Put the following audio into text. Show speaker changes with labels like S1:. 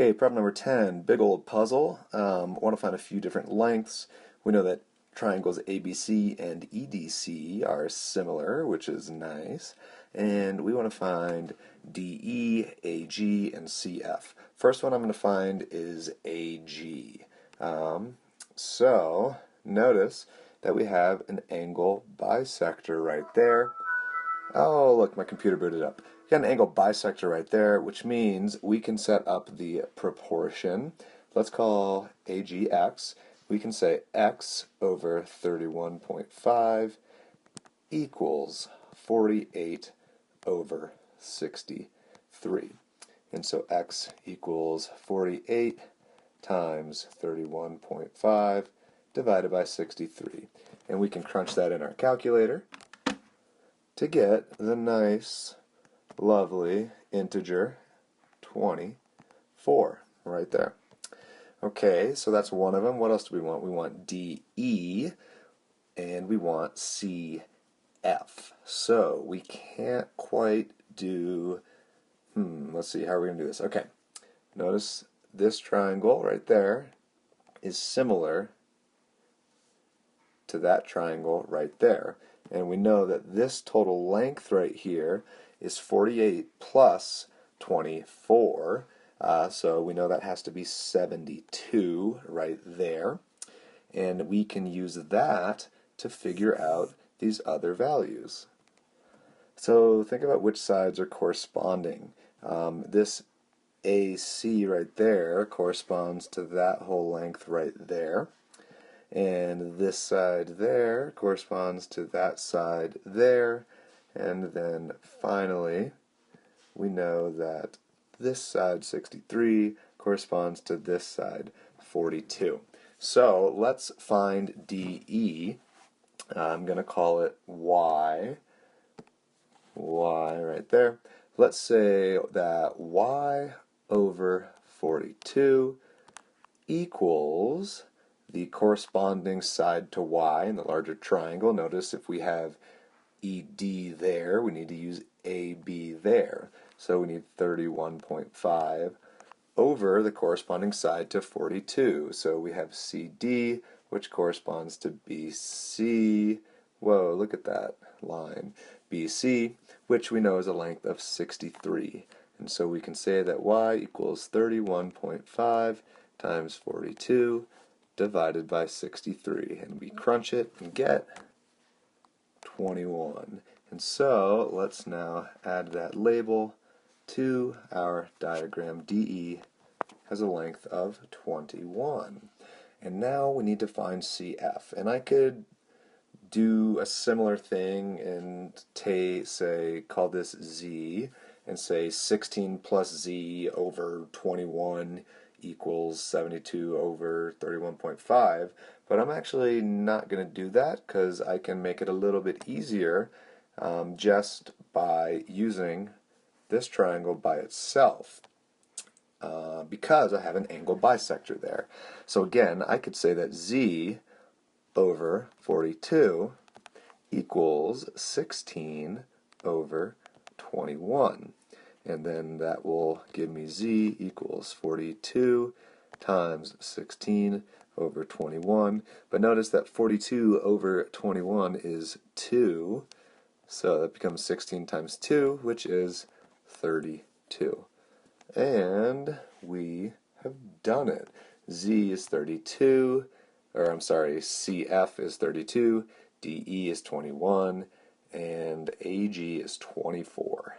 S1: Okay, problem number 10, big old puzzle. Want to find a few different lengths. We know that triangles ABC and EDC are similar, which is nice. And we want to find DE, AG, and CF. First one I'm going to find is AG. So notice that we have an angle bisector right there. Oh, look, my computer booted up. We got an angle bisector right there, which means we can set up the proportion. Let's call AG x. We can say x over 31.5 equals 48 over 63. And so x equals 48 times 31.5 divided by 63. And we can crunch that in our calculator to get the nice, lovely integer 24 right there. Okay, so that's one of them. What else do we want? We want DE and we want CF. So we can't quite do, let's see, how are we going to do this? Okay, notice this triangle right there is similar to that triangle right there. And we know that this total length right here is 48 plus 24. So we know that has to be 72 right there. And we can use that to figure out these other values. So think about which sides are corresponding. This AC right there corresponds to that whole length right there. And this side there corresponds to that side there. And then finally, we know that this side 63 corresponds to this side 42. So let's find DE. I'm going to call it Y. Y right there. Let's say that Y over 42 equals the corresponding side to Y in the larger triangle. Notice if we have ED there, we need to use AB there. So we need 31.5 over the corresponding side to 42. So we have CD, which corresponds to BC. Whoa, look at that line. BC, which we know is a length of 63. And so we can say that Y equals 31.5 times 42 divided by 63, and we crunch it and get 21. And so let's now add that label to our diagram. DE has a length of 21. And now we need to find CF. And I could do a similar thing and say call this Z and say 16 plus Z over 21 equals 72 over 31.5, but I'm actually not going to do that because I can make it a little bit easier just by using this triangle by itself because I have an angle bisector there. So again, I could say that Z over 42 equals 16 over 21. And then that will give me Z equals 42 times 16 over 21. But notice that 42 over 21 is 2. So that becomes 16 times 2, which is 32. And we have done it. Z is 32, or I'm sorry, CF is 32, DE is 21, and AG is 24.